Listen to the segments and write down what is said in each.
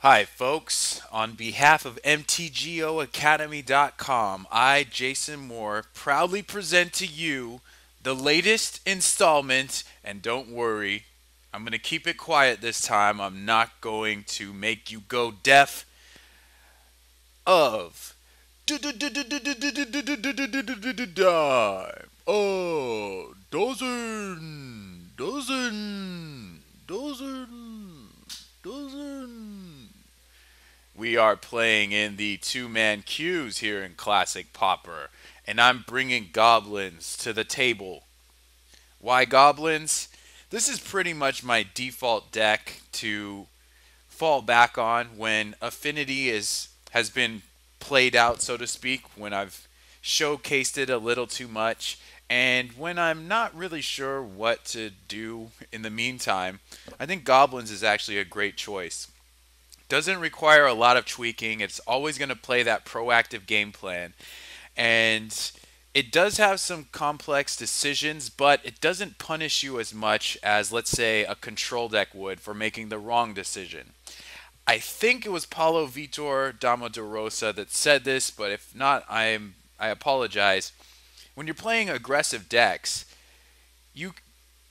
Hi, folks. On behalf of MTGOacademy.com, I, Jason Moore, proudly present to you the latest installment. And don't worry, I'm going to keep it quiet this time. I'm not going to make you go deaf of Dime. Oh, dozen. We are playing in the two-man queues here in Classic Pauper, and I'm bringing Goblins to the table. Why Goblins? This is pretty much my default deck to fall back on when Affinity has been played out, so to speak, when I've showcased it a little too much, and when I'm not really sure what to do in the meantime. I think Goblins is actually a great choice. Doesn't require a lot of tweaking. It's always going to play that proactive game plan. And it does have some complex decisions, but it doesn't punish you as much as, let's say, a control deck would for making the wrong decision. I think it was Paulo Vitor Damo de Rosa that said this, but if not, I apologize. When you're playing aggressive decks, you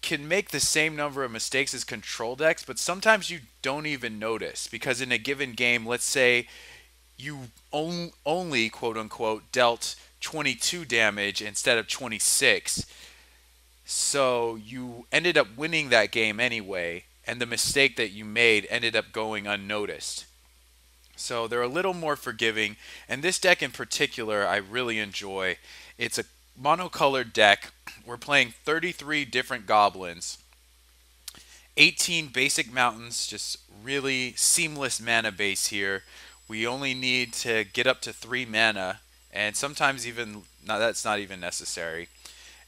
can make the same number of mistakes as control decks, but sometimes you don't even notice because in a given game, let's say you only quote unquote dealt 22 damage instead of 26. So you ended up winning that game anyway, and the mistake that you made ended up going unnoticed. So they're a little more forgiving, and this deck in particular I really enjoy. It's a monocolored deck. We're playing 33 different goblins, 18 basic mountains, just really seamless mana base here. We only need to get up to 3 mana, and sometimes even no, that's not even necessary.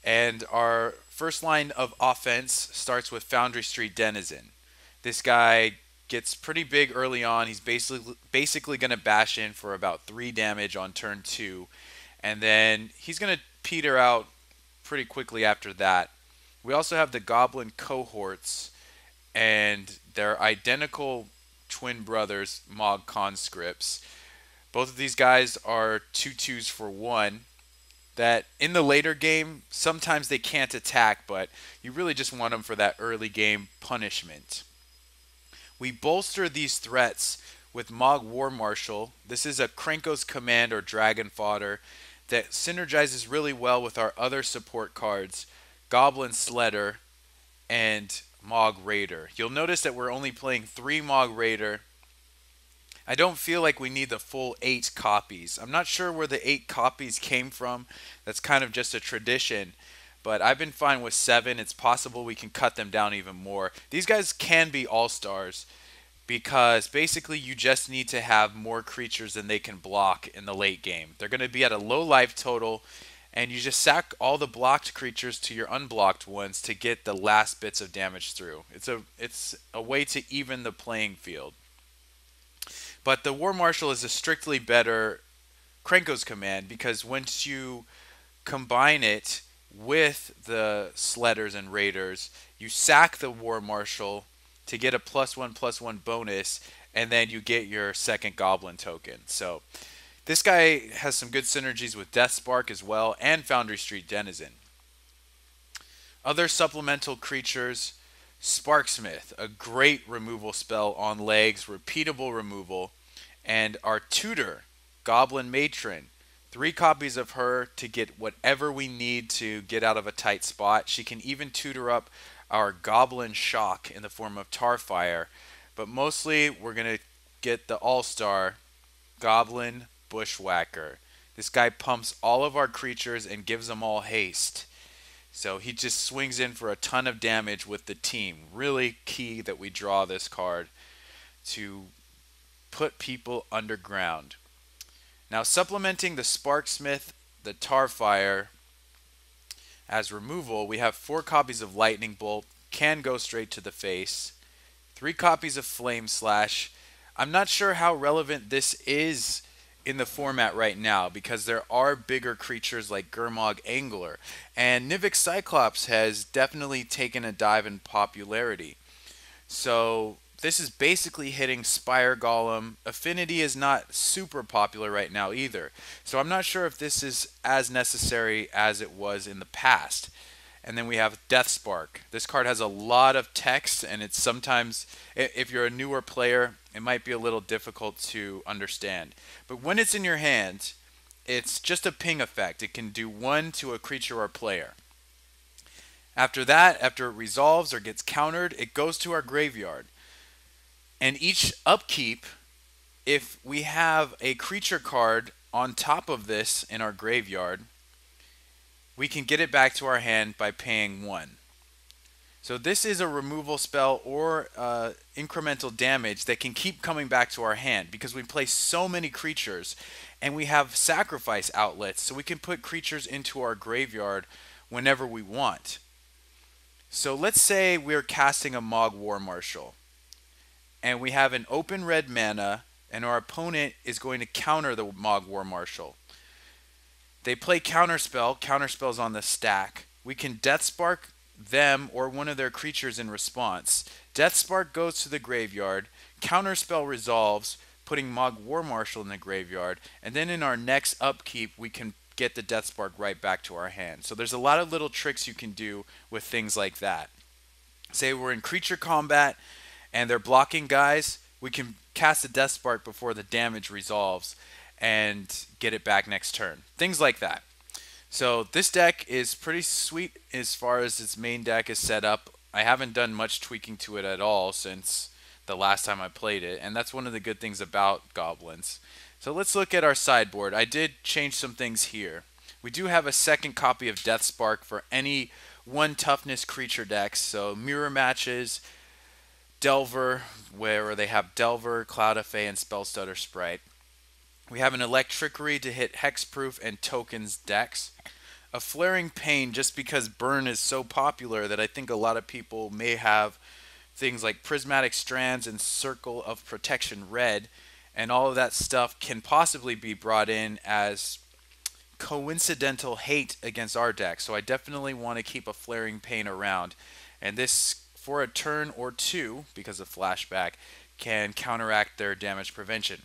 And our first line of offense starts with Foundry Street Denizen. This guy gets pretty big early on. He's basically going to bash in for about 3 damage on turn 2, and then he's going to peter out pretty quickly after that. We also have the Goblin cohorts and their identical twin brothers, Mog conscripts. Both of these guys are 2/2s for 1. That in the later game, sometimes they can't attack, but you really just want them for that early game punishment. We bolster these threats with Mog War Marshal. This is a Krenko's Command or Dragon Fodder that synergizes really well with our other support cards, Goblin Sledder and Mog Raider. You'll notice that we're only playing 3 Mog Raider. I don't feel like we need the full 8 copies. I'm not sure where the 8 copies came from. That's kind of just a tradition. But I've been fine with 7. It's possible we can cut them down even more. These guys can be all-stars because basically you just need to have more creatures than they can block in the late game. They're going to be at a low life total, and you just sack all the blocked creatures to your unblocked ones to get the last bits of damage through. It's a way to even the playing field. But the War Marshal is a strictly better Krenko's command because once you combine it with the Sledders and Raiders, you sack the War Marshal to get a +1/+1 bonus, and then you get your second Goblin token. So this guy has some good synergies with Death Spark as well and Foundry Street Denizen. Other supplemental creatures, Sparksmith, a great removal spell on legs, repeatable removal, and our tutor, Goblin Matron. 3 copies of her to get whatever we need to get out of a tight spot. She can even tutor up our Goblin Shock in the form of Tarfire, but mostly we're going to get the all-star Goblin Bushwhacker. This guy pumps all of our creatures and gives them all haste. So he just swings in for a ton of damage with the team. Really key that we draw this card to put people underground. Now supplementing the Sparksmith, the Tarfire as removal, we have 4 copies of Lightning Bolt, can go straight to the face. 3 copies of Flame Slash. I'm not sure how relevant this is in the format right now because there are bigger creatures like Gurmag Angler, and Nivix Cyclops has definitely taken a dive in popularity. So this is basically hitting Spire Golem. Affinity is not super popular right now either. So I'm not sure if this is as necessary as it was in the past. And then we have Death Spark. This card has a lot of text, and it's sometimes, if you're a newer player, it might be a little difficult to understand. But when it's in your hand, it's just a ping effect. It can do 1 to a creature or player. After that, after it resolves or gets countered, it goes to our graveyard. And each upkeep, if we have a creature card on top of this in our graveyard, we can get it back to our hand by paying 1. So this is a removal spell or incremental damage that can keep coming back to our hand because we play so many creatures and we have sacrifice outlets, so we can put creatures into our graveyard whenever we want. So let's say we're casting a Mogg War Marshal and we have an open red mana and our opponent is going to counter the Mogg War Marshal. They play Counterspell. Counterspell's on the stack. We can Death Spark them or one of their creatures in response. Death Spark goes to the graveyard. Counterspell resolves, putting Mogg War Marshal in the graveyard. And then in our next upkeep, we can get the Death Spark right back to our hand. So there's a lot of little tricks you can do with things like that. Say we're in creature combat and they're blocking guys, we can cast a Death Spark before the damage resolves and get it back next turn. Things like that. So this deck is pretty sweet as far as its main deck is set up. I haven't done much tweaking to it at all since the last time I played it, and that's one of the good things about Goblins. So let's look at our sideboard. I did change some things here. We do have a second copy of Death Spark for any 1 toughness creature decks. So mirror matches, Delver, where they have Delver, Cloudifay, and Spellstutter Sprite. We have an Electrickery to hit Hexproof and Tokens decks. A Flaring Pain, just because Burn is so popular that I think a lot of people may have things like Prismatic Strands and Circle of Protection Red, and all of that stuff can possibly be brought in as coincidental hate against our deck. So I definitely want to keep a Flaring Pain around. And this, for a turn or 2, because of flashback, can counteract their damage prevention.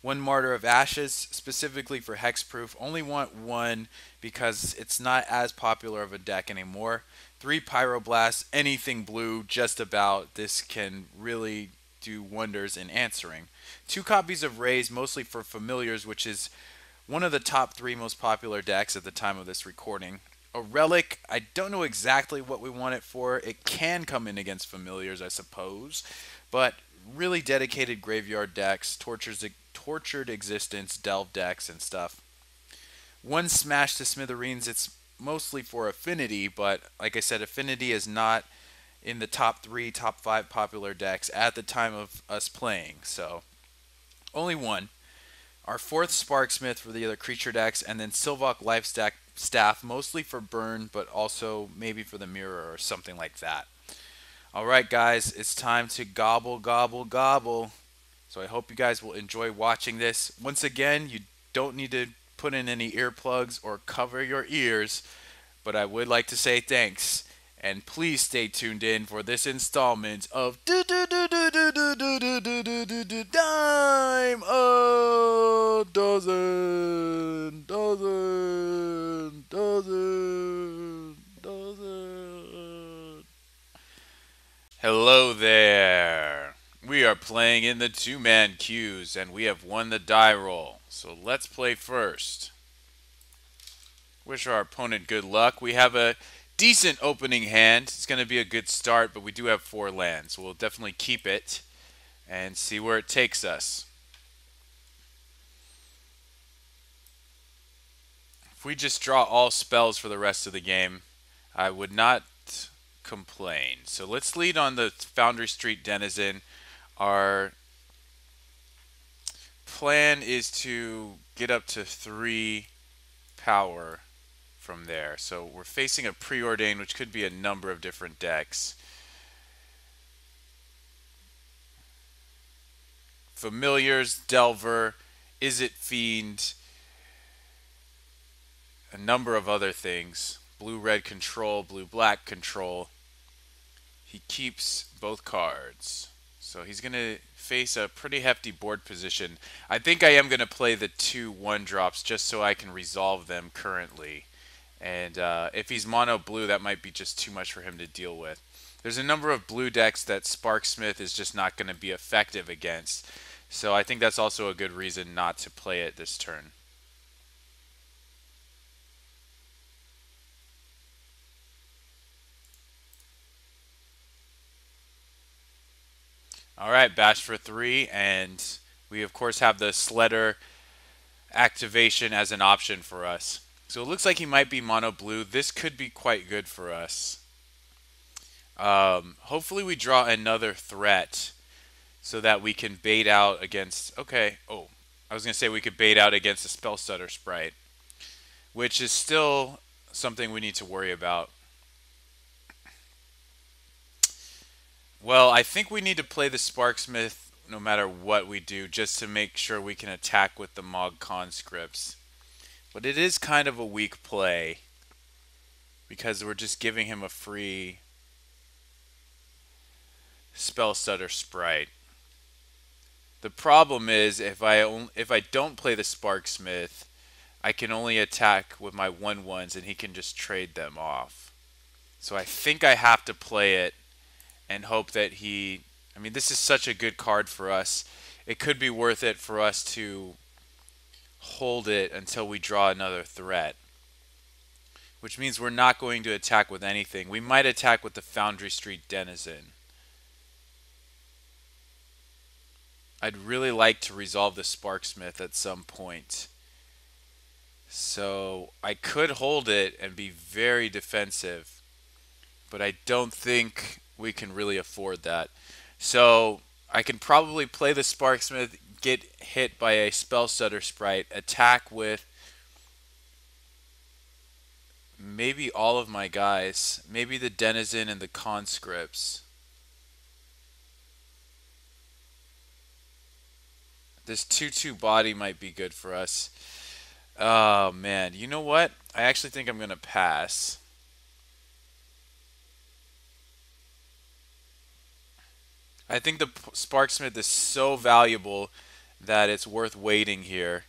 1 Martyr of Ashes, specifically for Hexproof. Only want 1 because it's not as popular of a deck anymore. 3 Pyroblast, anything blue, just about. This can really do wonders in answering. 2 copies of Raise, mostly for Familiars, which is one of the top 3 most popular decks at the time of this recording. A Relic, I don't know exactly what we want it for. It can come in against Familiars, I suppose, but really dedicated graveyard decks, Tortured Existence, Delve decks, and stuff. 1 Smash to Smithereens, it's mostly for Affinity, but like I said, Affinity is not in the top 3, top 5 popular decks at the time of us playing, so only 1. Our 4th Sparksmith for the other creature decks, and then Sylvok Staff, mostly for Burn, but also maybe for the Mirror or something like that. Alright guys, it's time to gobble, gobble, gobble. So I hope you guys will enjoy watching this. Once again, you don't need to put in any earplugs or cover your ears, but I would like to say thanks. And please stay tuned in for this installment of Dime a Dozen. Hello there. We are playing in the 2-man queues, and we have won the die roll. So let's play first. Wish our opponent good luck. We have a decent opening hand. It's going to be a good start, but we do have 4 lands. We'll definitely keep it and see where it takes us. If we just draw all spells for the rest of the game, I would not complain. So let's lead on the Foundry Street Denizen. Our plan is to get up to 3 power from there. So we're facing a Preordained, which could be a number of different decks. Familiars, Delver, Izzet Fiend, a number of other things. Blue-red control, blue-black control. He keeps both cards. So he's going to face a pretty hefty board position. I think I am going to play the 2 1-drops just so I can resolve them currently. And if he's mono blue, that might be just too much for him to deal with. There's a number of blue decks that Sparksmith is just not going to be effective against. So I think that's also a good reason not to play it this turn. Alright, bash for 3, and we of course have the Sledder activation as an option for us. So it looks like he might be mono blue. This could be quite good for us. Hopefully we draw another threat so that we can bait out against... Okay, oh, I was going to say we could bait out against a Spell Stutter Sprite, which is still something we need to worry about. Well, I think we need to play the Sparksmith no matter what we do, just to make sure we can attack with the Mog Conscripts. But it is kind of a weak play, because we're just giving him a free Spell Stutter Sprite. The problem is, if I don't play the Sparksmith, I can only attack with my 1/1s and he can just trade them off. So I think I have to play it and hope that he... I mean, this is such a good card for us. It could be worth it for us to hold it until we draw another threat. Which means we're not going to attack with anything. We might attack with the Foundry Street Denizen. I'd really like to resolve the Sparksmith at some point. So I could hold it and be very defensive, but I don't think we can really afford that. So I can probably play the Sparksmith, get hit by a Spell Stutter Sprite, attack with maybe all of my guys, maybe the Denizen and the Conscripts. This 2/2 body might be good for us. Oh man, you know what? I actually think I'm going to pass. I think the Sparksmith is so valuable that it's worth waiting here.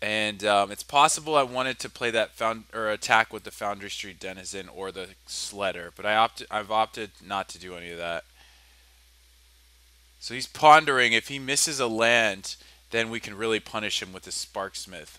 And it's possible I wanted to play that attack with the Foundry Street Denizen or the Sledder, but I've opted not to do any of that. So he's pondering, if he misses a land, then we can really punish him with the Sparksmith.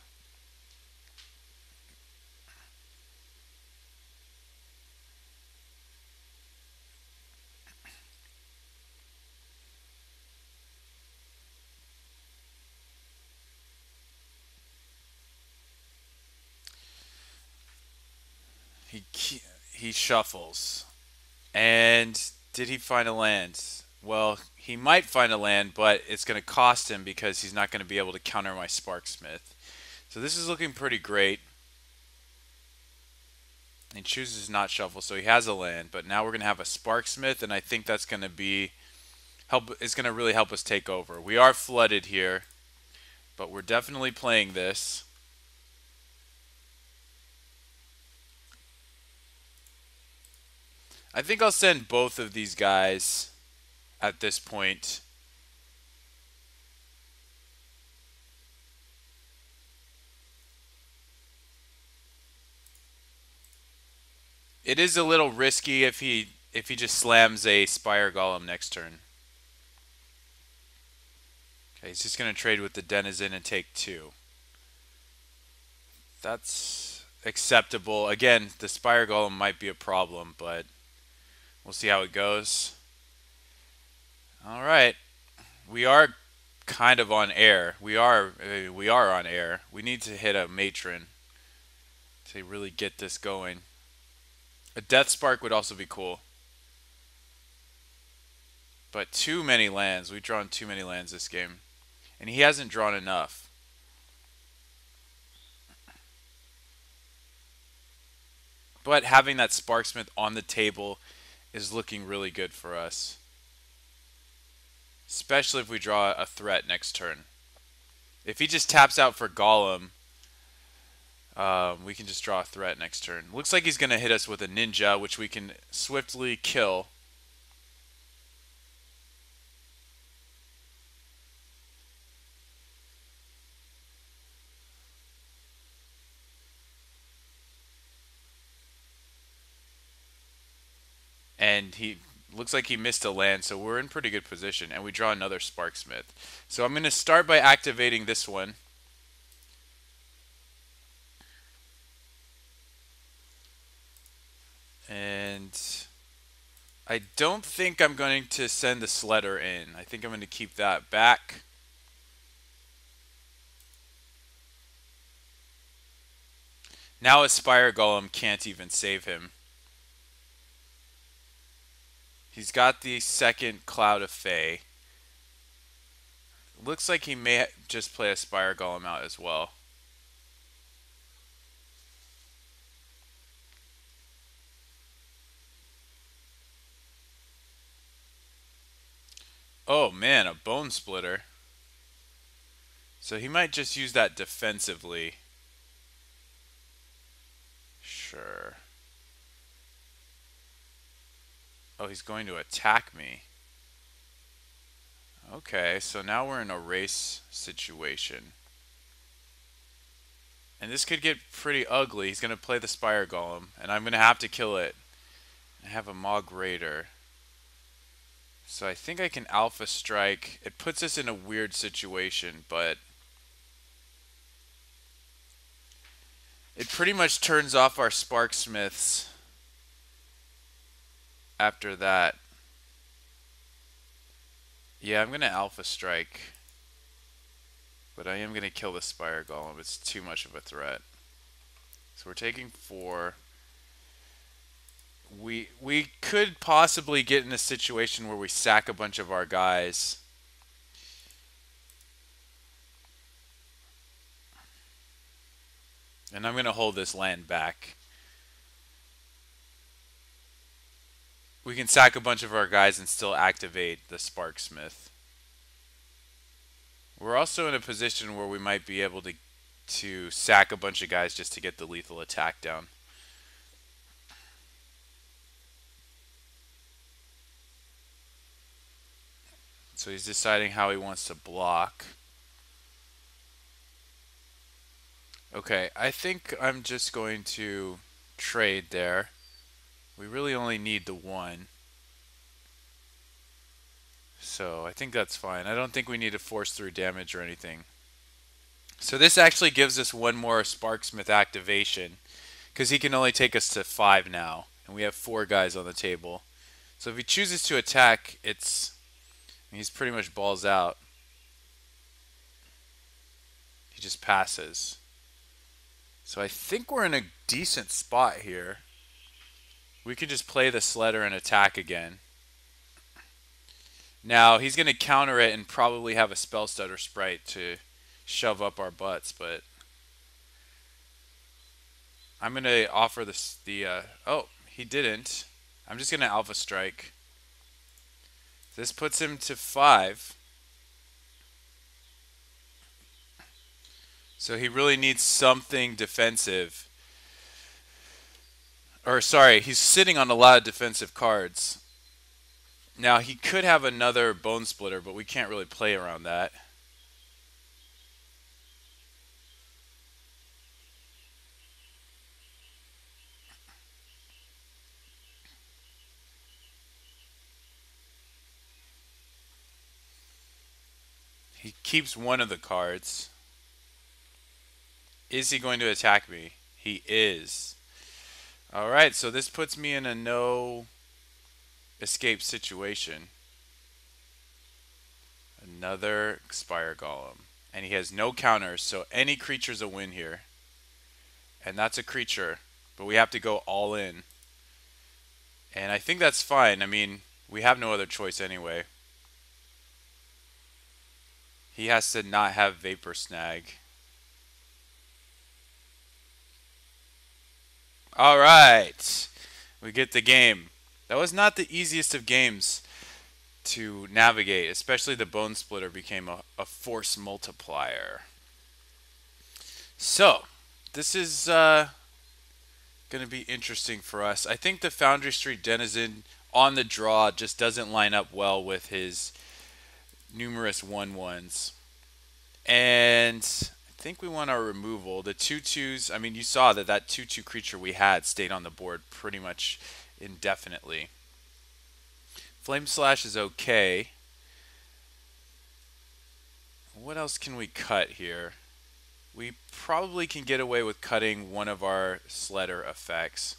He shuffles. And did he find a land? Well, he might find a land, but it's going to cost him because he's not going to be able to counter my Sparksmith. So this is looking pretty great. He chooses not shuffle, so he has a land, but now we're going to have a Sparksmith, and I think that's going to be it's going to really help us take over. We are flooded here, but we're definitely playing this. I think I'll send both of these guys at this point. It is a little risky if he just slams a Spire Golem next turn. Okay, he's just going to trade with the Denizen and take 2. That's acceptable. Again, the Spire Golem might be a problem, but we'll see how it goes. Alright. We are kind of on air. We are on air. We need to hit a Matron to really get this going. A Death Spark would also be cool. But too many lands. We've drawn too many lands this game. And he hasn't drawn enough. But having that Sparksmith on the table is looking really good for us. Especially if we draw a threat next turn. If he just taps out for Golem, We can just draw a threat next turn. Looks like he's going to hit us with a ninja, which we can swiftly kill. And he looks like he missed a land, so we're in pretty good position. And we draw another Sparksmith. So I'm going to start by activating this one. And I don't think I'm going to send the Sledder in. I think I'm going to keep that back. Now a Spire Golem can't even save him. He's got the second Cloud of Fae. Looks like he may just play a Spire Golem out as well. Oh man, a Bone Splitter. So he might just use that defensively. Sure. Oh, he's going to attack me. Okay, so now we're in a race situation. And this could get pretty ugly. He's going to play the Spire Golem, and I'm going to have to kill it. I have a Mog Raider. So I think I can Alpha Strike. It puts us in a weird situation, but it pretty much turns off our Sparksmiths after that. Yeah, I'm going to Alpha Strike. But I am going to kill the Spire Golem. It's too much of a threat. So we're taking 4. We could possibly get in a situation where we sack a bunch of our guys. And I'm going to hold this land back. We can sack a bunch of our guys and still activate the Sparksmith. We're also in a position where we might be able to sack a bunch of guys just to get the lethal attack down. So he's deciding how he wants to block. Okay, I think I'm just going to trade there. We really only need the 1. So I think that's fine. I don't think we need to force through damage or anything. So this actually gives us 1 more Sparksmith activation, because he can only take us to 5 now, and we have 4 guys on the table. So if he chooses to attack, he's pretty much balls out. He just passes. So I think we're in a decent spot here. We could just play the Sledder and attack again. Now he's going to counter it and probably have a Spell Stutter Sprite to shove up our butts, but I'm going to offer oh, he didn't. I'm just going to Alpha Strike. This puts him to 5. So he really needs something defensive. Or sorry, he's sitting on a lot of defensive cards. Now he could have another Bone Splitter, but we can't really play around that. He keeps one of the cards. Is he going to attack me? He is. Alright, so this puts me in a no escape situation. Another Spire Golem. And he has no counters, so any creature's a win here. And that's a creature, but we have to go all in. And I think that's fine. I mean, we have no other choice anyway. He has to not have Vapor Snag. Alright, we get the game. That was not the easiest of games to navigate, especially the Bone Splitter became a force multiplier. So, this is going to be interesting for us. I think the Foundry Street Denizen on the draw just doesn't line up well with his numerous 1/1s. And I think we want our removal. The 2/2s, I mean, you saw that that 2/2 creature we had stayed on the board pretty much indefinitely. Flame Slash is okay. What else can we cut here? We probably can get away with cutting one of our Sledder effects.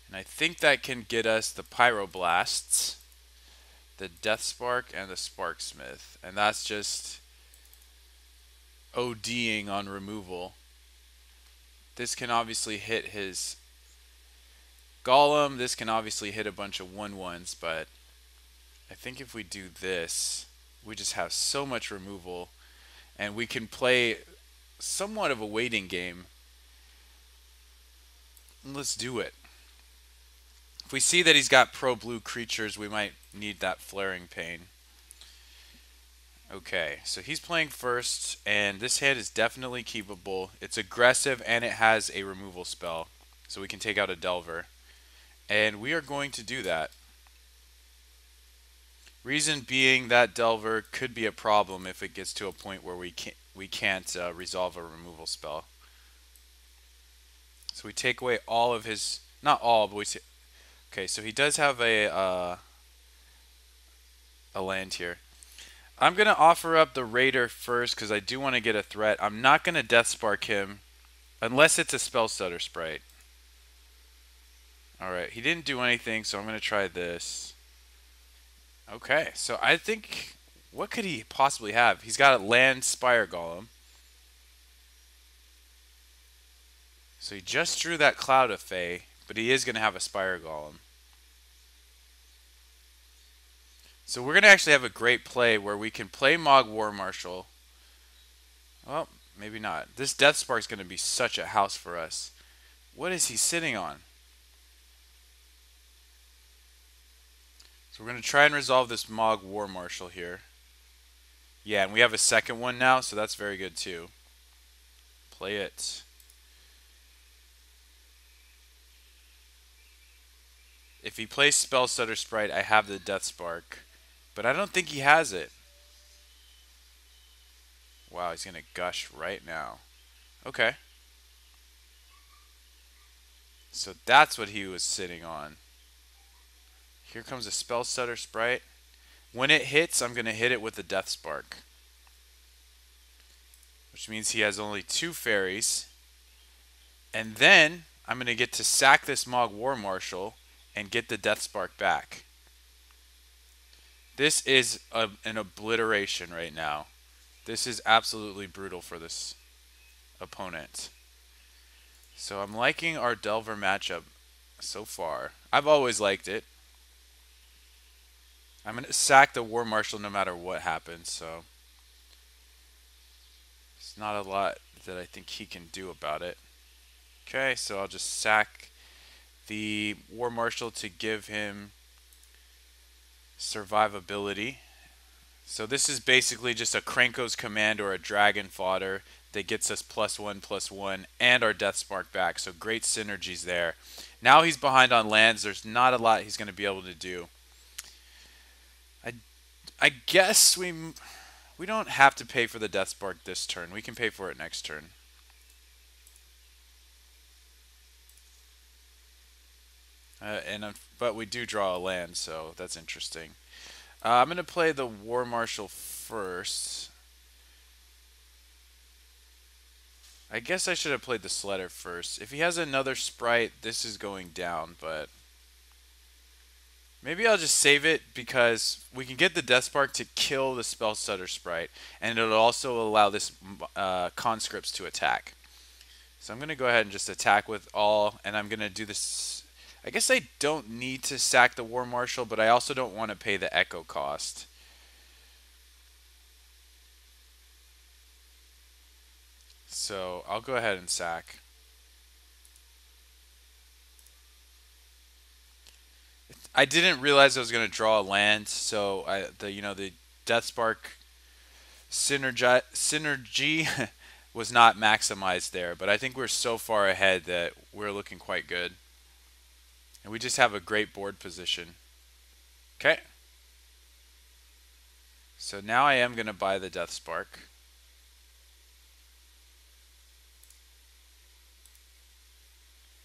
And I think that can get us the Pyroblasts, the Death Spark, and the Sparksmith. And that's just ODing on removal. This can obviously hit his Golem. This can obviously hit a bunch of 1/1s, but I think if we do this, we just have so much removal, and we can play somewhat of a waiting game. Let's do it. If we see that he's got pro-blue creatures, we might need that Flaring Pain. Okay, so he's playing first, and this hand is definitely keepable. It's aggressive, and it has a removal spell, so we can take out a Delver. And we are going to do that. Reason being that Delver could be a problem if it gets to a point where we can't resolve a removal spell. So we take away all of his, not all, but we say, okay, so he does have a land here. I'm going to offer up the Raider first because I do want to get a threat. I'm not going to Death Spark him unless it's a Spell Stutter Sprite. Alright, he didn't do anything, so I'm going to try this. Okay, so I think, what could he possibly have? He's got a land Spire Golem. So he just drew that Cloud of Fae, but he is going to have a Spire Golem. So we're going to actually have a great play where we can play Mogg War Marshal. Well, maybe not. This Death Spark is going to be such a house for us. What is he sitting on? So we're going to try and resolve this Mogg War Marshal here. Yeah, and we have a second one now, so that's very good too. Play it. If he plays Spell Stutter Sprite, I have the Death Spark. But I don't think he has it. Wow, he's going to gush right now. Okay. So that's what he was sitting on. Here comes a Spell Stutter Sprite. When it hits, I'm going to hit it with the Death Spark. Which means he has only 2 fairies. And then I'm going to get to sack this Mogg War Marshal and get the Death Spark back. This is an obliteration right now. This is absolutely brutal for this opponent. So I'm liking our Delver matchup so far. I've always liked it. I'm going to sack the War Marshal no matter what happens, so it's not a lot that I think he can do about it. Okay, so I'll just sack the War Marshal to give him survivability. So this is basically just a Krenko's Command or a Dragon Fodder that gets us +1/+1 and our Death Spark back. So great synergies there. Now he's behind on lands. There's not a lot he's going to be able to do. I guess we don't have to pay for the Death Spark this turn. We can pay for it next turn. But we do draw a land, so that's interesting. I'm going to play the War Marshal first. I guess I should have played the Sledder first. If he has another Sprite, this is going down, but maybe I'll just save it because we can get the Death Spark to kill the Spell Stutter Sprite, and it'll also allow this Conscripts to attack. So I'm going to go ahead and just attack with all, and I'm going to do this. I guess I don't need to sack the War Marshal, but I also don't want to pay the Echo cost. So I'll go ahead and sack. I didn't realize I was going to draw a land, so the Death Spark synergy was not maximized there, but I think we're so far ahead that we're looking quite good. And we just have a great board position. Okay. So now I am going to buy the Death Spark.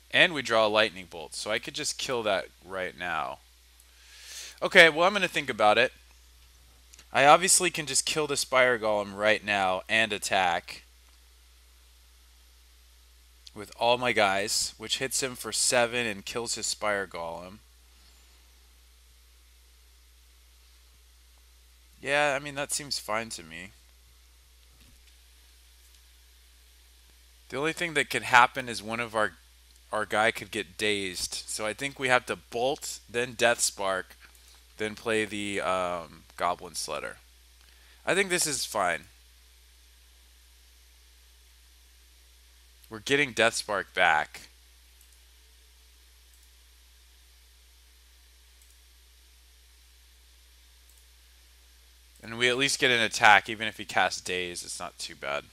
And we draw a Lightning Bolt, so I could just kill that right now. Okay, well, I'm going to think about it. I obviously can just kill the Spire Golem right now and attack with all my guys, which hits him for 7 and kills his Spire Golem. Yeah, I mean, that seems fine to me. The only thing that could happen is one of our guy could get dazed. So I think we have to Bolt, then Death Spark, then play the Goblin Sledder. I think this is fine. We're getting Death Spark back. And we at least get an attack, even if he casts Daze, it's not too bad.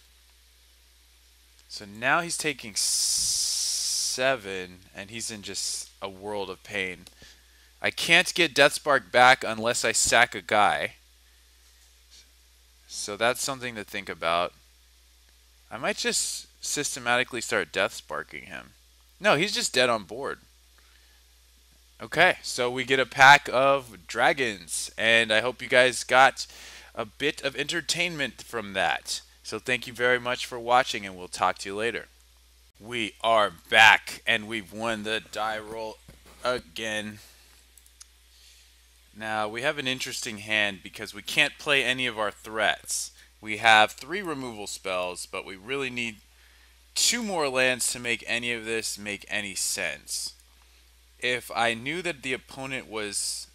So now he's taking 7, and he's in just a world of pain. I can't get Death Spark back unless I sack a guy. So that's something to think about. I might just systematically start Death Sparking him. No, he's just dead on board. Okay, so we get a pack of dragons, and I hope you guys got a bit of entertainment from that. So thank you very much for watching, and we'll talk to you later. We are back, and we've won the die roll again. Now, we have an interesting hand because we can't play any of our threats. We have 3 removal spells, but we really need 2 more lands to make any of this make any sense. If I knew that the opponent was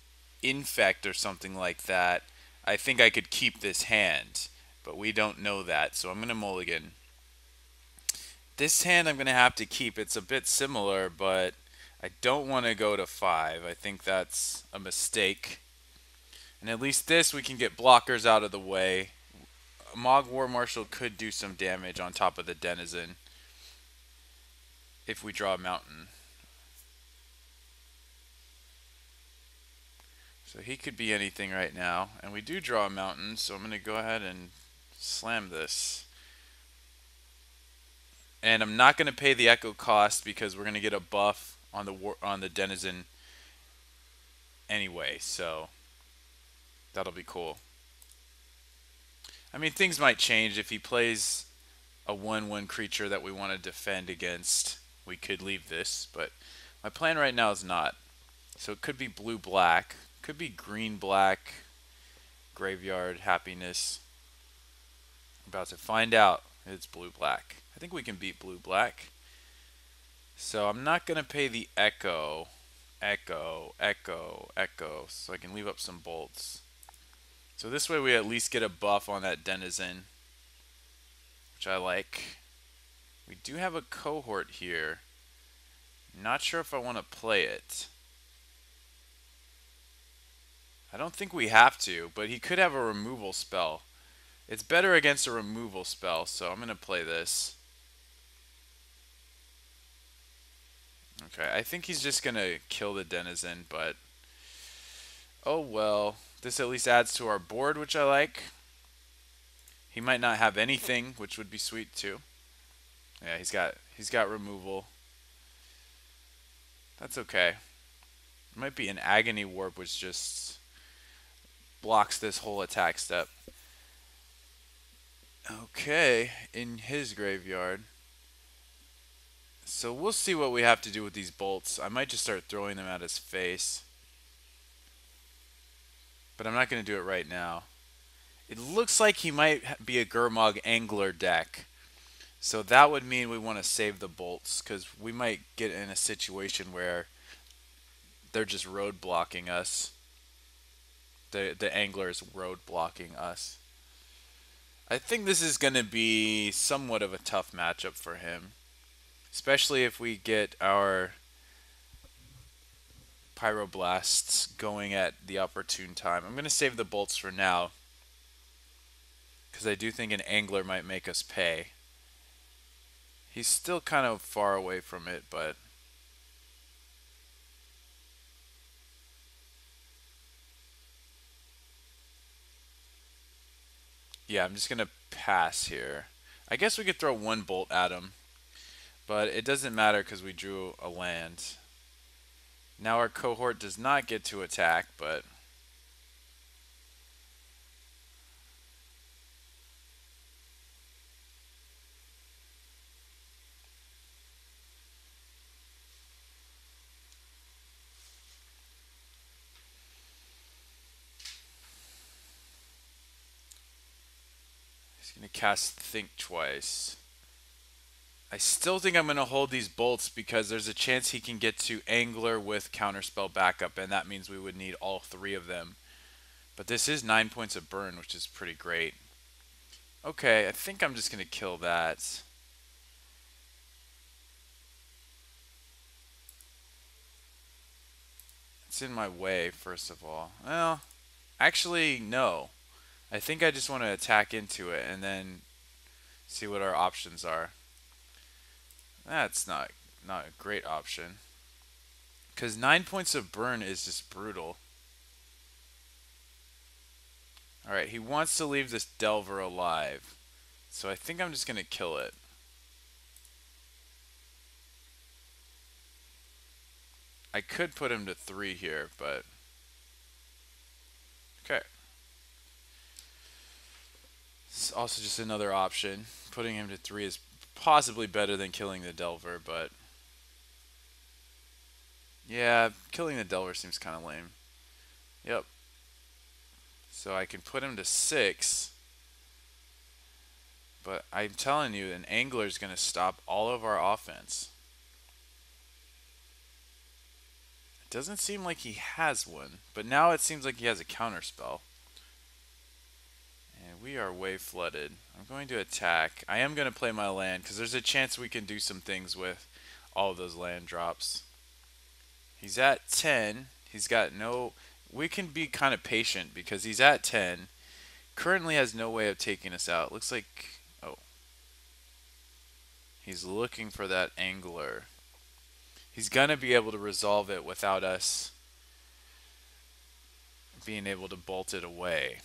Infect or something like that, I think I could keep this hand. But we don't know that, so I'm going to mulligan. This hand I'm going to have to keep. It's a bit similar, but I don't want to go to 5. I think that's a mistake. And at least this, we can get blockers out of the way. Mog War Marshal could do some damage on top of the Denizen if we draw a mountain. So he could be anything right now. And we do draw a mountain, so I'm going to go ahead and slam this. And I'm not going to pay the Echo cost because we're going to get a buff on the Denizen anyway, so that'll be cool. I mean, things might change. If he plays a 1/1 creature that we want to defend against, we could leave this, but my plan right now is not. So it could be blue-black, could be green-black, graveyard, happiness. I'm about to find out. It's blue-black. I think we can beat blue-black. So I'm not going to pay the Echo, so I can leave up some bolts. So this way we at least get a buff on that Denizen, which I like. We do have a cohort here. Not sure if I want to play it. I don't think we have to, but he could have a removal spell. It's better against a removal spell, so I'm going to play this. Okay, I think he's just going to kill the Denizen, but oh well. This at least adds to our board, which I like. He might not have anything, which would be sweet too. Yeah, he's got removal. That's okay. It might be an Agony Warp, which just blocks this whole attack step. Okay, in his graveyard. So we'll see what we have to do with these bolts. I might just start throwing them at his face. But I'm not going to do it right now. It looks like he might be a Gurmag Angler deck. So that would mean we want to save the bolts, because we might get in a situation where they're just road blocking us. The Angler is road blocking us. I think this is going to be somewhat of a tough matchup for him. Especially if we get our Pyroblasts going at the opportune time. I'm going to save the bolts for now, because I do think an Angler might make us pay. He's still kind of far away from it, but yeah, I'm just gonna pass here. I guess we could throw one bolt at him, but it doesn't matter because we drew a land. Now our cohort does not get to attack, but he's gonna cast Think Twice. I still think I'm gonna hold these bolts because there's a chance he can get to Angler with Counterspell backup, and that means we would need all three of them. But this is 9 points of burn, which is pretty great. Okay, I think I'm just gonna kill that. It's in my way, first of all. Well, actually, no. I think I just want to attack into it and then see what our options are. That's not a great option. Because 9 points of burn is just brutal. Alright, he wants to leave this Delver alive. So I think I'm just going to kill it. I could put him to 3 here, but... Okay. It's also just another option. Putting him to 3 is possibly better than killing the Delver, but... Yeah, killing the Delver seems kind of lame. Yep. So I can put him to 6. But I'm telling you, an Angler is going to stop all of our offense. It doesn't seem like he has one, but now it seems like he has a counterspell. And we are way flooded. I'm going to attack. I am going to play my land because there's a chance we can do some things with all of those land drops. He's at 10. He's got no... We can be kind of patient because he's at 10. Currently has no way of taking us out. Looks like... Oh. He's looking for that Angler. He's going to be able to resolve it without us being able to bolt it away.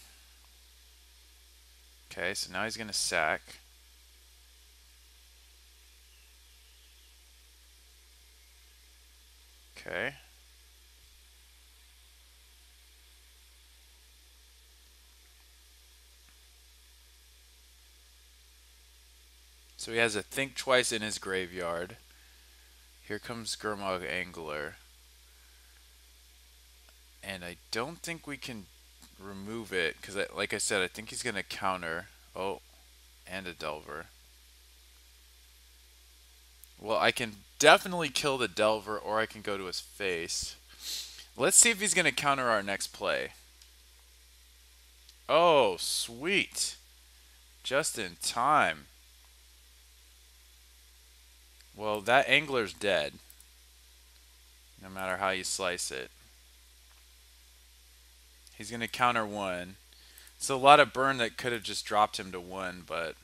Okay, so now he's going to sack. Okay. So he has a Think Twice in his graveyard. Here comes Gurmag Angler. And I don't think we can remove it, because like I said, I think he's going to counter. Oh, and a Delver. Well, I can definitely kill the Delver, or I can go to his face. Let's see if he's going to counter our next play. Oh, sweet. Just in time. Well, that Angler's dead. No matter how you slice it. He's going to counter 1. It's a lot of burn that could have just dropped him to 1, but...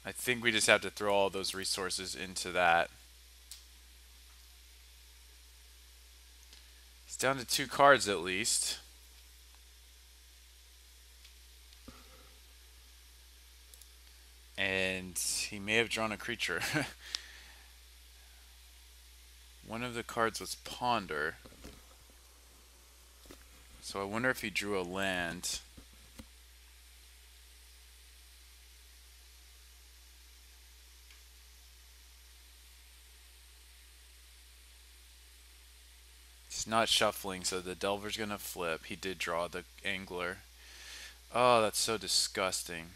I think we just have to throw all those resources into that. He's down to 2 cards at least. And he may have drawn a creature. One of the cards was Ponder. So I wonder if he drew a land. He's not shuffling, so the Delver's gonna flip. He did draw the Angler. Oh, that's so disgusting.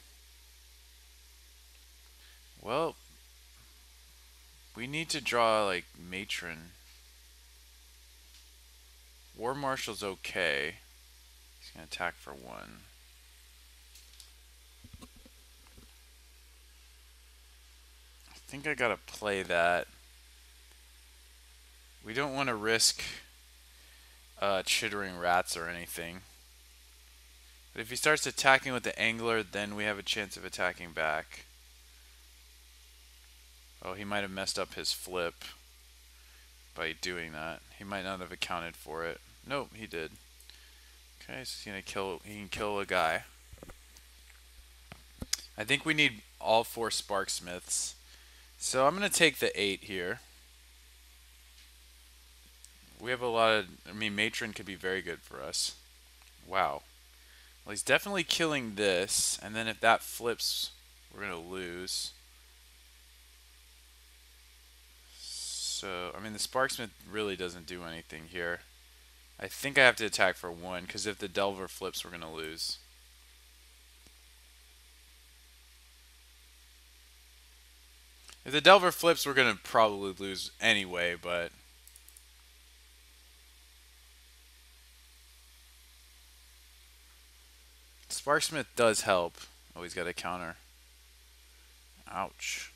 Well, we need to draw like Matron. War Marshal's okay. He's gonna attack for 1. I think I gotta play that. We don't want to risk chittering rats or anything. But if he starts attacking with the angler, then we have a chance of attacking back. Oh, he might have messed up his flip by doing that. He might not have accounted for it. Nope, he did. Okay, so he's gonna kill. He can kill a guy. I think we need all 4 Sparksmiths. So I'm gonna take the 8 here. We have a lot of. I mean, Matron could be very good for us. Wow. Well, he's definitely killing this, and then if that flips, we're gonna lose. So, I mean, the Sparksmith really doesn't do anything here. I think I have to attack for 1, because if the Delver flips, we're gonna lose. If the Delver flips, we're gonna probably lose anyway, but Sparksmith does help. Oh, he's got a counter. Ouch.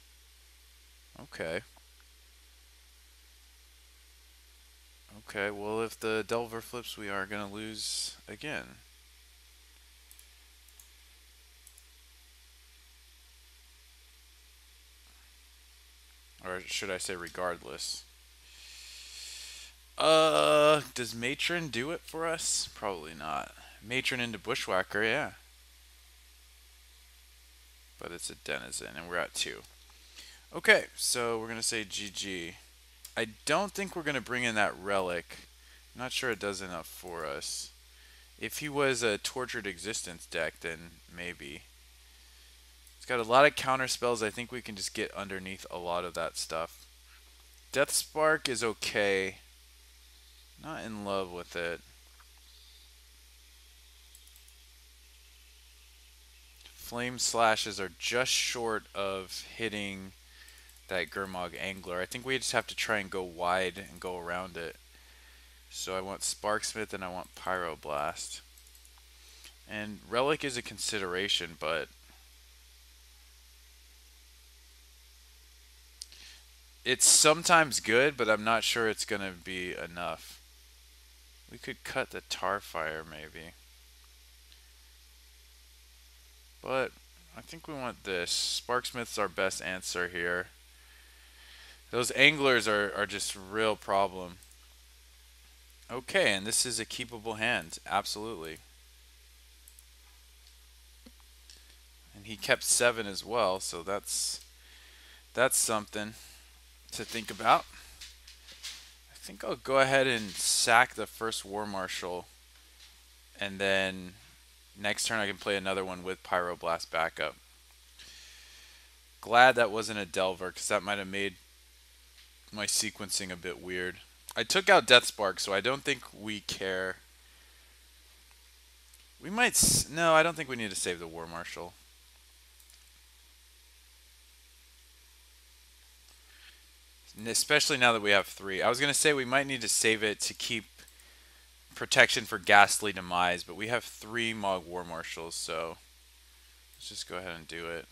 Okay. Okay, well, if the Delver flips, we are going to lose again. Or should I say regardless? Does Matron do it for us? Probably not. Matron into Bushwhacker, yeah. But it's a Denizen, and we're at 2. Okay, so we're going to say GG. I don't think we're going to bring in that Relic. I'm not sure it does enough for us. If he was a Tortured Existence deck, then maybe. It's got a lot of counter spells. I think we can just get underneath a lot of that stuff. Death Spark is okay. Not in love with it. Flame Slashes are just short of hitting that Gurmag Angler. I think we just have to try and go wide and go around it. So I want Sparksmith and I want Pyroblast. And Relic is a consideration, but it's sometimes good, but I'm not sure it's going to be enough. We could cut the Tarfire maybe. But I think we want this. Sparksmith's our best answer here. Those anglers are just a real problem. Okay, and this is a keepable hand. Absolutely. And he kept 7 as well, so that's something to think about. I think I'll go ahead and sack the first War Marshal, and then next turn I can play another one with Pyroblast backup. Glad that wasn't a Delver, because that might have made my sequencing a bit weird. I took out Death Spark, so I don't think we care. We might... No, I don't think we need to save the War Marshal. Especially now that we have 3. I was going to say we might need to save it to keep protection for Ghastly Demise, but we have 3 Mog War Marshals, so let's just go ahead and do it.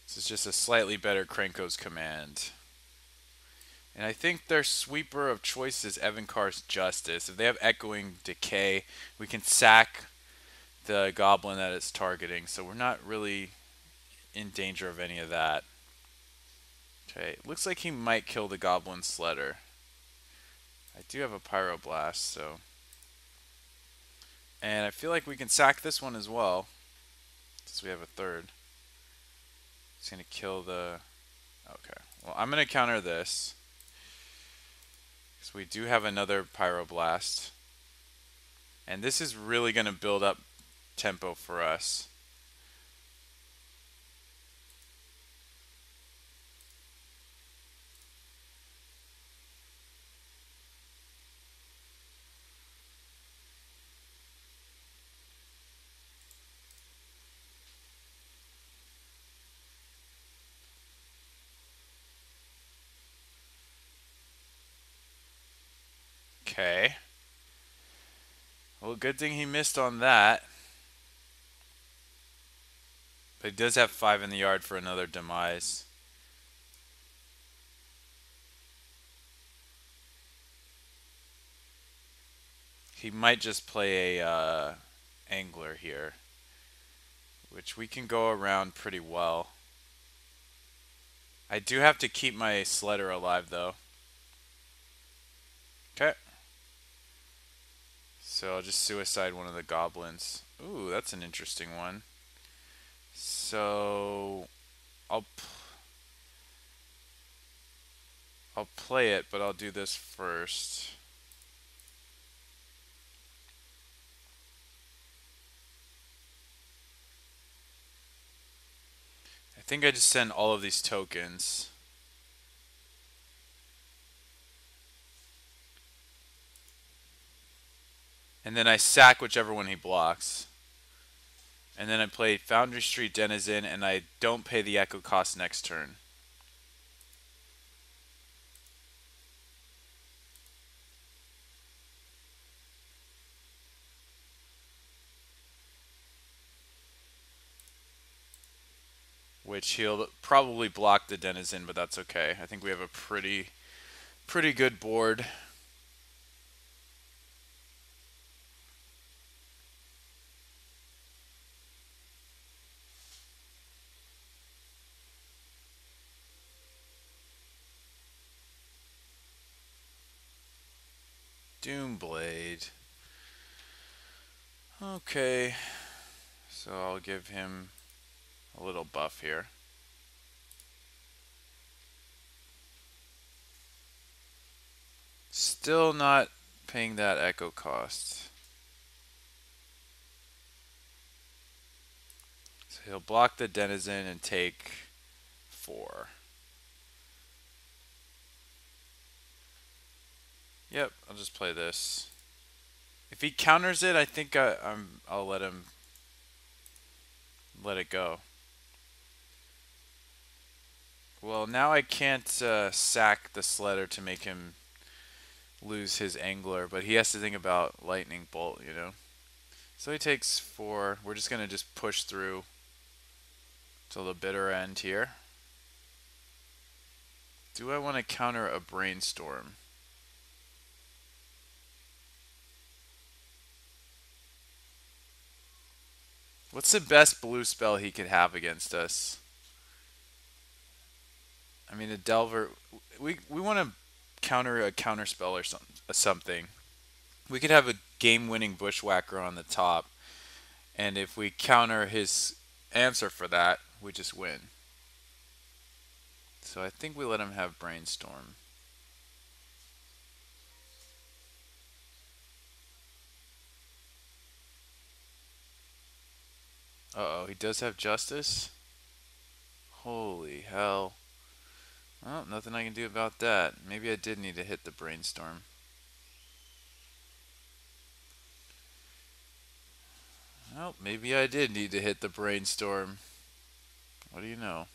This is just a slightly better Krenko's Command. And I think their sweeper of choice is Evankar's Justice. If they have Echoing Decay, we can sack the Goblin that it's targeting, so we're not really in danger of any of that. Okay, looks like he might kill the Goblin Sledder. I do have a Pyroblast, so... And I feel like we can sack this one as well, since we have a 3rd. It's going to kill the... Okay, well, I'm going to counter this. Because we do have another Pyroblast. And this is really going to build up tempo for us. Okay. Well, good thing he missed on that. But he does have 5 in the yard for another demise. He might just play a angler here, which we can go around pretty well. I do have to keep my sledder alive though. Okay. So I'll just suicide one of the goblins. Ooh, that's an interesting one. So I'll I'll play it, but I'll do this first. I think I just send all of these tokens. And then I sack whichever one he blocks. And then I play Foundry Street Denizen, and I don't pay the echo cost next turn. Which he'll probably block the Denizen, but that's okay. I think we have a pretty good board. Doomblade. Okay. So I'll give him a little buff here. Still not paying that echo cost. So he'll block the Denizen and take 4. Yep, I'll just play this. If he counters it, I think I'll let it go. Well, now I can't sack the sledder to make him lose his angler, but he has to think about lightning bolt, you know. So he takes 4. We're just gonna just push through till the bitter end here. Do I want to counter a brainstorm? What's the best blue spell he could have against us? I mean, a Delver. We want to counter a counter spell or something. We could have a game-winning Bushwhacker on the top, and if we counter his answer for that, we just win. So I think we let him have Brainstorm. Uh-oh, he does have Justice? Holy hell. Well, nothing I can do about that. Maybe I did need to hit the Brainstorm. Well, maybe I did need to hit the Brainstorm. What do you know?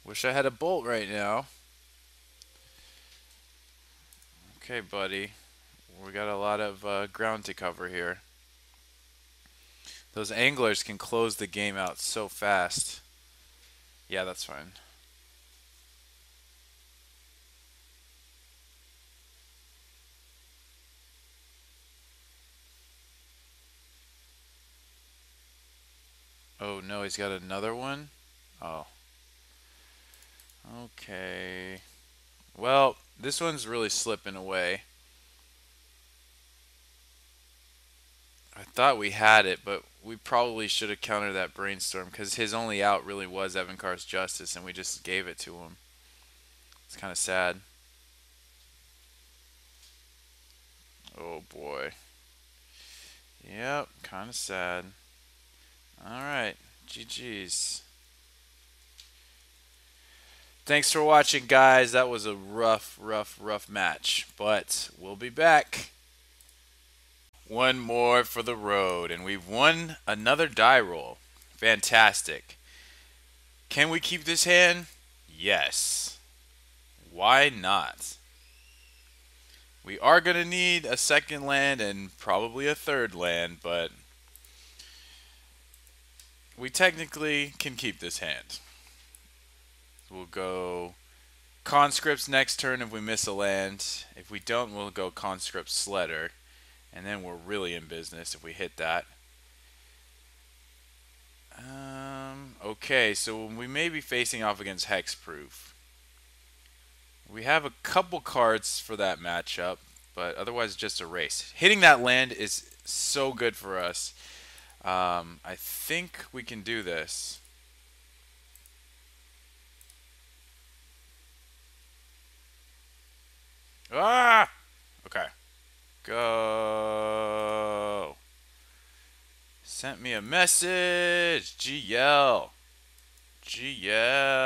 Wish I had a Bolt right now. Okay, buddy. We got a lot of ground to cover here. Those anglers can close the game out so fast. Yeah, that's fine. Oh no, he's got another one? Oh. Okay. Well, this one's really slipping away. I thought we had it, but we probably should have countered that Brainstorm because his only out really was Evankar's Justice, and we just gave it to him. It's kind of sad. Oh boy. Yep, kind of sad. Alright, GG's. Thanks for watching, guys. That was a rough match, but we'll be back. One more for the road, and we've won another die roll. Fantastic. Can we keep this hand? Yes. Why not? We are going to need a second land and probably a third land, but we technically can keep this hand. We'll go conscripts next turn if we miss a land. If we don't, we'll go conscript sledder. And then we're really in business if we hit that. Okay, so we may be facing off against hexproof. We have a couple cards for that matchup, but otherwise just a race. Hitting that land is so good for us. I think we can do this. Ah! Okay. Go. Sent me a message. GL. GL.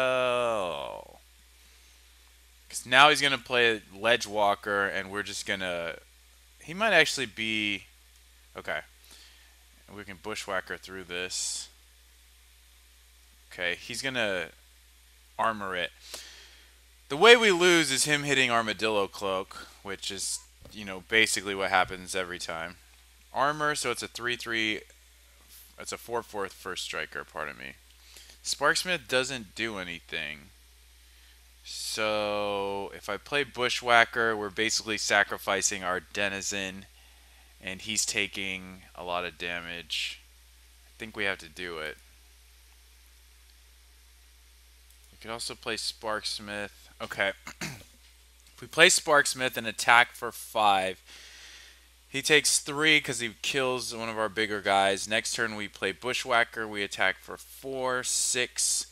Because now he's going to play Ledgewalker, and we're just going to... He might actually be... Okay. We can Bushwhacker through this. Okay, he's going to armor it. The way we lose is him hitting Armadillo Cloak, which is, you know, basically what happens every time. Armor, so it's a 3/3... It's a 4/4 first striker, pardon me. Sparksmith doesn't do anything. So, if I play Bushwhacker, we're basically sacrificing our Denizen, and he's taking a lot of damage. I think we have to do it. We could also play Sparksmith. Okay. If we play Sparksmith and attack for 5, he takes 3 because he kills one of our bigger guys. Next turn we play Bushwhacker. We attack for 4, 6,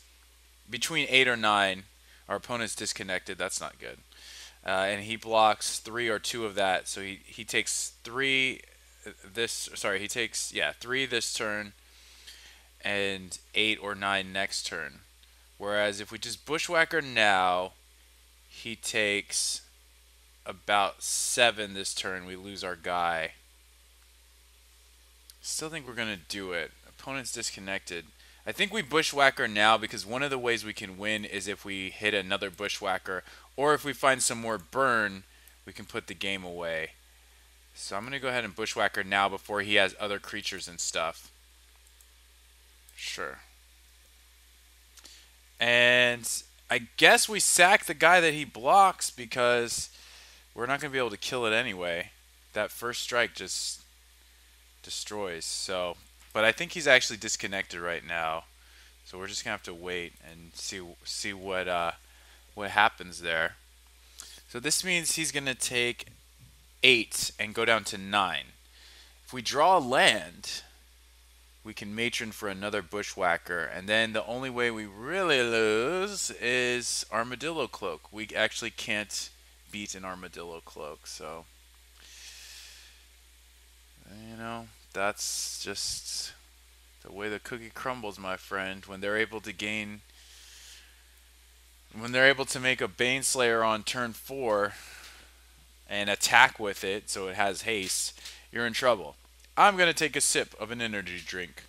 between 8 or 9. Our opponent's disconnected. That's not good. And he blocks 3 or 2 of that. So he takes 3 this... Sorry, he takes, 3 this turn and 8 or 9 next turn. Whereas if we just Bushwhacker now, he takes about 7 this turn. We lose our guy. Still think we're going to do it. Opponent's disconnected. I think we Bushwhacker now because one of the ways we can win is if we hit another Bushwhacker, or if we find some more burn, we can put the game away. So I'm going to go ahead and Bushwhacker now before he has other creatures and stuff. Sure. And I guess we sack the guy that he blocks because we're not going to be able to kill it anyway. That first strike just destroys. So, but I think he's actually disconnected right now. So we're just going to have to wait and see what happens there. So this means he's going to take 8 and go down to 9. If we draw a land, we can matron for another Bushwhacker, and then the only way we really lose is Armadillo Cloak. We actually can't beat an Armadillo Cloak, so you know, that's just the way the cookie crumbles, my friend. When they're able to make a Baneslayer on turn 4 and attack with it so it has haste, you're in trouble. I'm going to take a sip of an energy drink.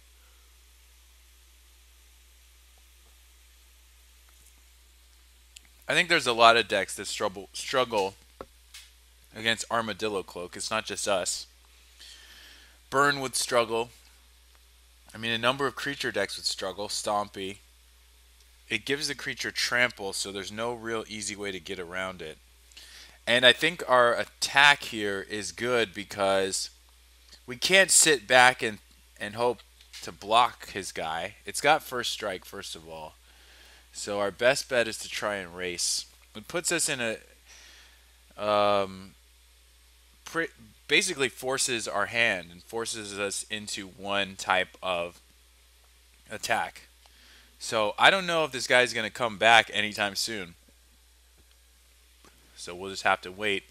I think there's a lot of decks that struggle against Armadillo Cloak. It's not just us. Burn would struggle. I mean, a number of creature decks would struggle. Stompy. It gives the creature trample, so there's no real easy way to get around it. And I think our attack here is good because we can't sit back and hope to block his guy. It's got first strike, first of all. So our best bet is to try and race. It puts us in a... basically forces our hand and forces us into one type of attack. So I don't know if this guy's going to come back anytime soon. So we'll just have to wait.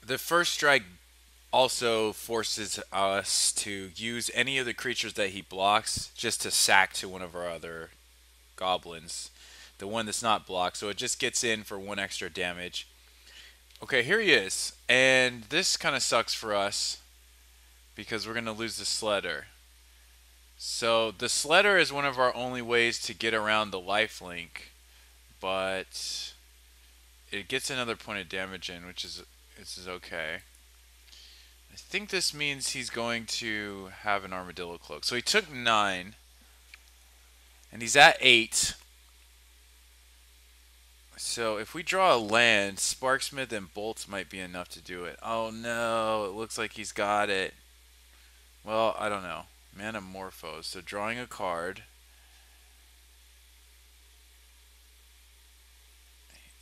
The first strike also forces us to use any of the creatures that he blocks just to sack to one of our other goblins. The one that's not blocked. So it just gets in for 1 extra damage. Okay, here he is. And this kind of sucks for us because we're going to lose the Sledder. So the Sledder is one of our only ways to get around the lifelink. But it gets another point of damage in, which is okay. I think this means he's going to have an armadillo cloak. So he took 9, and he's at 8. So if we draw a land, Sparksmith and Bolts might be enough to do it. Oh no, it looks like he's got it. Well, I don't know. Manamorphose. So drawing a card.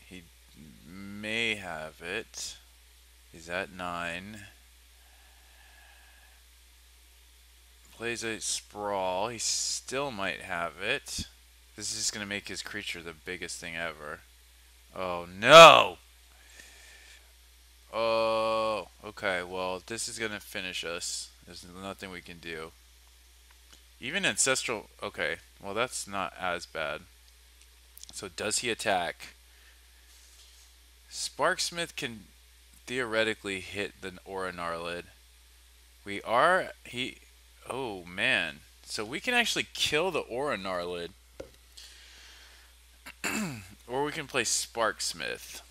He may have it. He's at 9. Plays a Sprawl. He still might have it. This is just going to make his creature the biggest thing ever. Oh no! Oh, okay. Well, this is going to finish us. There's nothing we can do. Even Ancestral... Okay, well that's not as bad. So does he attack? Sparksmith can theoretically hit the Aura Gnarlid. We are... He... Oh, man. So we can actually kill the Aura Gnarlid. Or we can play Sparksmith.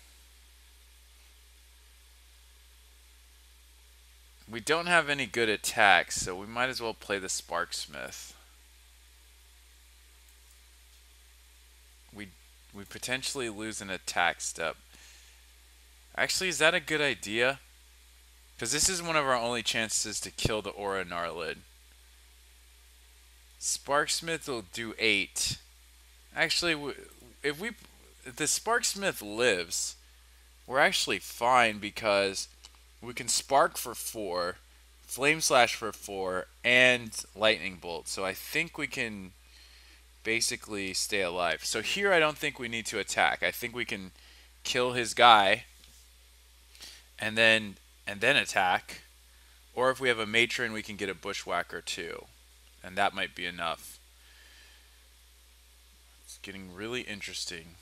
We don't have any good attacks, so we might as well play the Sparksmith. We potentially lose an attack step. Actually, is that a good idea? Because this is one of our only chances to kill the Aura Gnarlid. Sparksmith will do 8. Actually, if the Sparksmith lives, we're actually fine because we can Spark for 4, Flame Slash for 4, and Lightning Bolt. So I think we can basically stay alive. So here I don't think we need to attack. I think we can kill his guy and then attack. Or if we have a Matron, we can get a Bushwhacker too. And that might be enough. It's getting really interesting.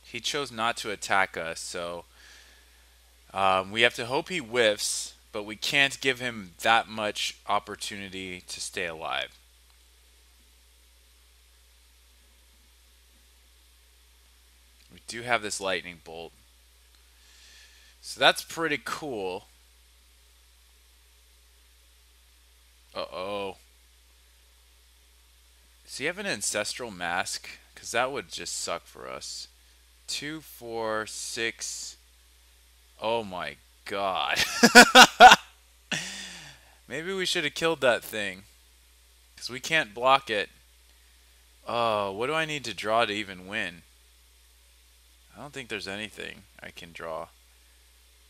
He chose not to attack us, so we have to hope he whiffs, but we can't give him that much opportunity to stay alive. We do have this Lightning Bolt. So that's pretty cool. Uh-oh. Does he have an Ancestral Mask? Because that would just suck for us. 2, 4, 6. Oh my god. Maybe we should have killed that thing. Because we can't block it. Oh, what do I need to draw to even win? I don't think there's anything I can draw.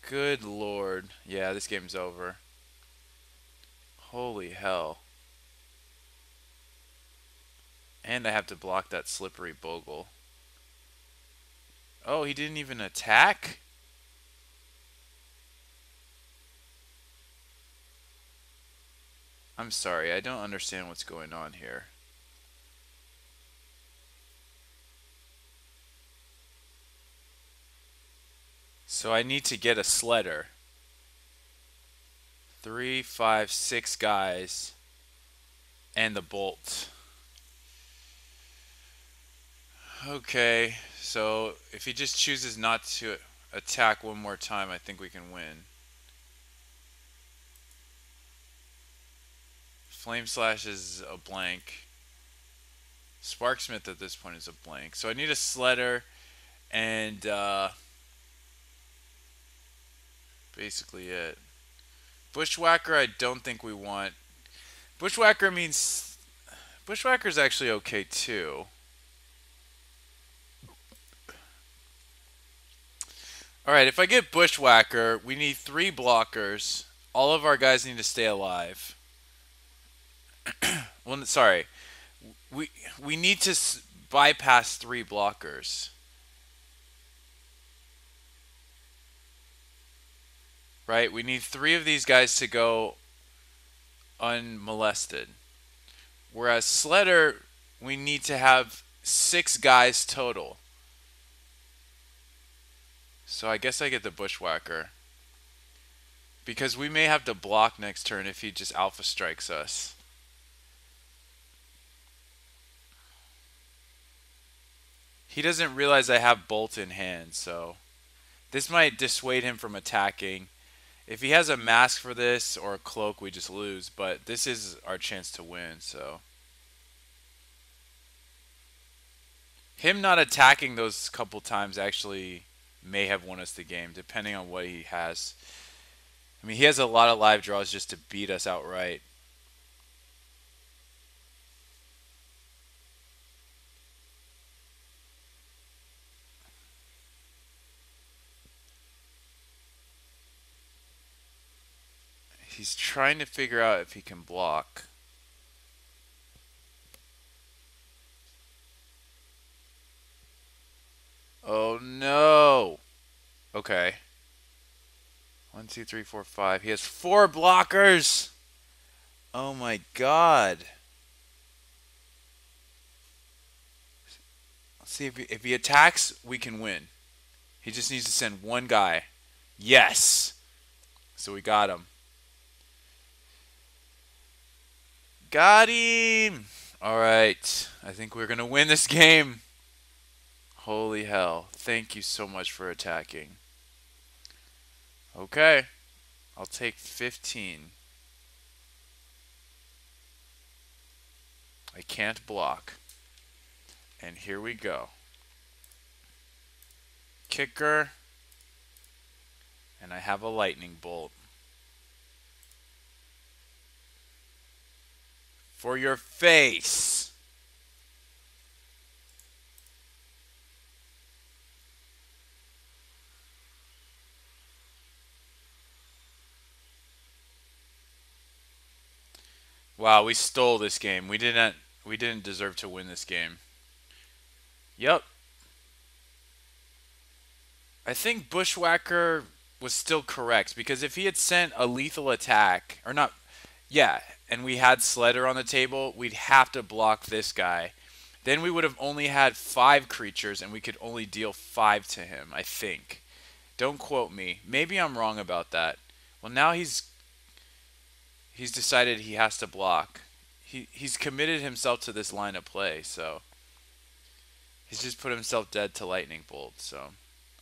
Good lord. Yeah, this game's over. Holy hell. And I have to block that Slippery Bogle. Oh, he didn't even attack? I'm sorry, I don't understand what's going on here. So I need to get a Sledder. 3, 5, 6 guys. And the Bolt. Okay, so if he just chooses not to attack one more time, I think we can win. Flame Slash is a blank. Sparksmith at this point is a blank. So I need a Sledder and basically it. Bushwhacker I don't think we want. Bushwhacker means... Bushwhacker's actually okay too. Alright, if I get Bushwhacker, we need 3 blockers. All of our guys need to stay alive. Well, sorry. We need to bypass 3 blockers. Right? We need 3 of these guys to go unmolested. Whereas Sledder, we need to have 6 guys total. So I guess I get the Bushwhacker. Because we may have to block next turn if he just Alpha Strikes us. He doesn't realize I have Bolt in hand, so this might dissuade him from attacking. If he has a mask for this or a cloak, we just lose, but this is our chance to win, so. Him not attacking those couple times actually may have won us the game, depending on what he has. I mean, he has a lot of live draws just to beat us outright. He's trying to figure out if he can block. Oh no! Okay. 1, 2, 3, 4, 5. He has 4 blockers! Oh my god. Let's see if he attacks, we can win. He just needs to send one guy. Yes! So we got him. Got him! Alright. I think we're gonna win this game. Holy hell. Thank you so much for attacking. Okay. I'll take 15. I can't block. And here we go. Kicker. And I have a lightning bolt. For your face. Wow, we stole this game. We didn't deserve to win this game. Yep. I think Bushwhacker was still correct because if he had sent a lethal attack or not, yeah, and we had Sledder on the table, we'd have to block this guy. Then we would have only had 5 creatures and we could only deal 5 to him, I think. Don't quote me. Maybe I'm wrong about that. Well, now he's decided he has to block. He's committed himself to this line of play, so he's just put himself dead to lightning bolt, so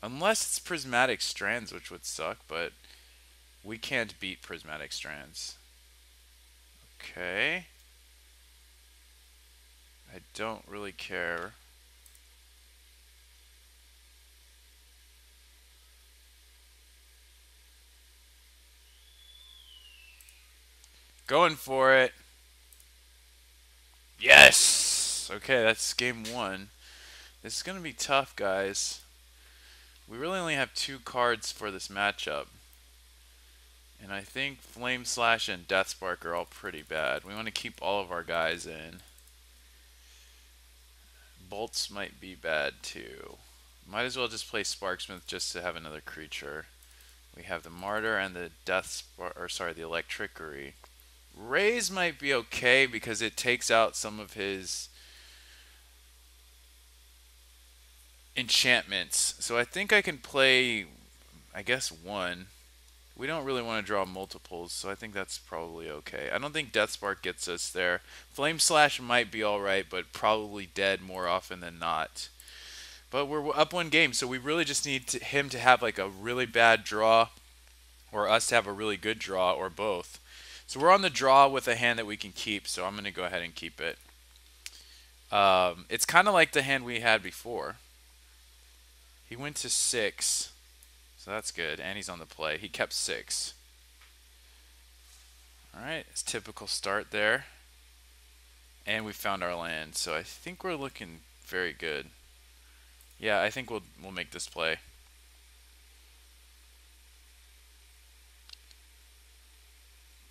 unless it's prismatic strands, which would suck, but we can't beat prismatic strands. Okay. I don't really care. Going for it. Yes! Okay, that's game 1. This is going to be tough, guys. We really only have 2 cards for this matchup. And I think Flame Slash and Death Spark are all pretty bad. We want to keep all of our guys in. Bolts might be bad too. Might as well just play Sparksmith just to have another creature. We have the Martyr and the the Electrickery. Raise might be okay because it takes out some of his enchantments. So I think I can play, I guess, 1. We don't really want to draw multiples, so I think that's probably okay. I don't think Death Spark gets us there. Flame Slash might be alright, but probably dead more often than not. But we're up 1 game, so we really just need him to have like a really bad draw, or us to have a really good draw, or both. So we're on the draw with a hand that we can keep, so I'm going to go ahead and keep it. It's kind of like the hand we had before. He went to 6. So that's good. And he's on the play. He kept 6. Alright, it's typical start there. And we found our land. So I think we're looking very good. Yeah, I think we'll make this play.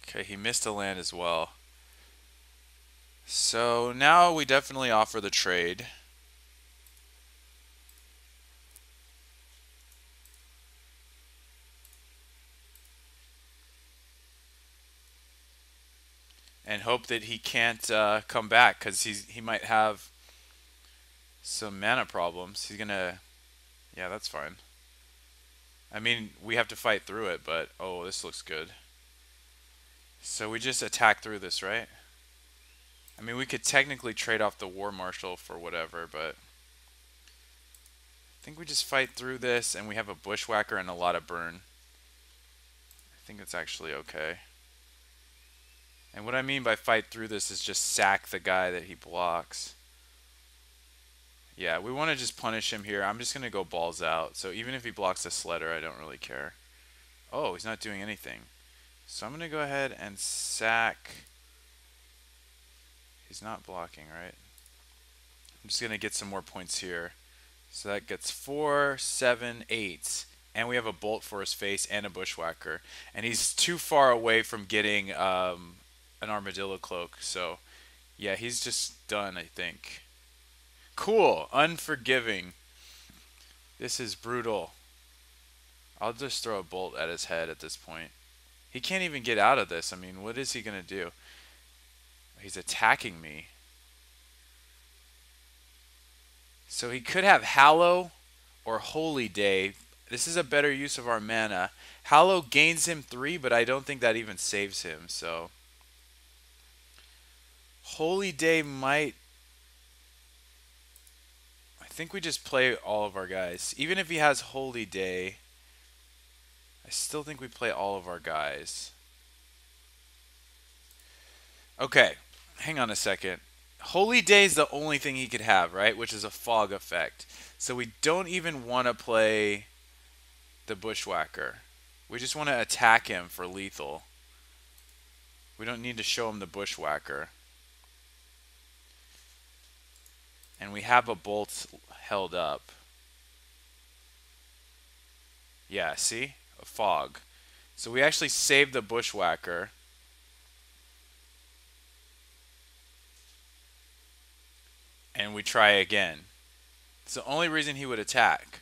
Okay, he missed a land as well. So now we definitely offer the trade. And hope that he can't come back because he might have some mana problems. He's gonna, yeah, that's fine. I mean, we have to fight through it, but oh, this looks good. So we just attack through this, right? I mean, we could technically trade off the War Marshal for whatever, but think we just fight through this, and we have a Bushwhacker and a lot of burn. I think it's actually okay. And what I mean by fight through this is just sack the guy that he blocks. Yeah, we want to just punish him here. I'm just going to go balls out. So even if he blocks a Sledder, I don't really care. Oh, he's not doing anything. So I'm going to go ahead and sack. He's not blocking, right? I'm just going to get some more points here. So that gets 4, 7, 8. And we have a Bolt for his face and a Bushwhacker. And he's too far away from getting an Armadillo Cloak. So, yeah, he's just done, I think. Cool. Unforgiving. This is brutal. I'll just throw a Bolt at his head at this point. He can't even get out of this. I mean, what is he going to do? He's attacking me. So he could have Hallow or Holy Day. This is a better use of our mana. Hallow gains him 3, but I don't think that even saves him. So Holy Day might... I think we just play all of our guys. Even if he has Holy Day, I still think we play all of our guys. Okay, hang on a second. Holy Day is the only thing he could have, right? Which is a fog effect. So we don't even want to play the Bushwhacker. We just want to attack him for lethal. We don't need to show him the Bushwhacker. And we have a Bolt held up. Yeah, see? A fog. So we actually saved the Bushwhacker. And we try again. It's the only reason he would attack.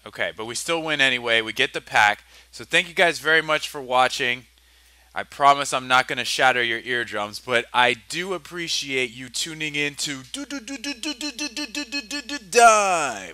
Okay, but we still win anyway. We get the pack. So thank you guys very much for watching. I promise I'm not going to shatter your eardrums, but I do appreciate you tuning in to Die.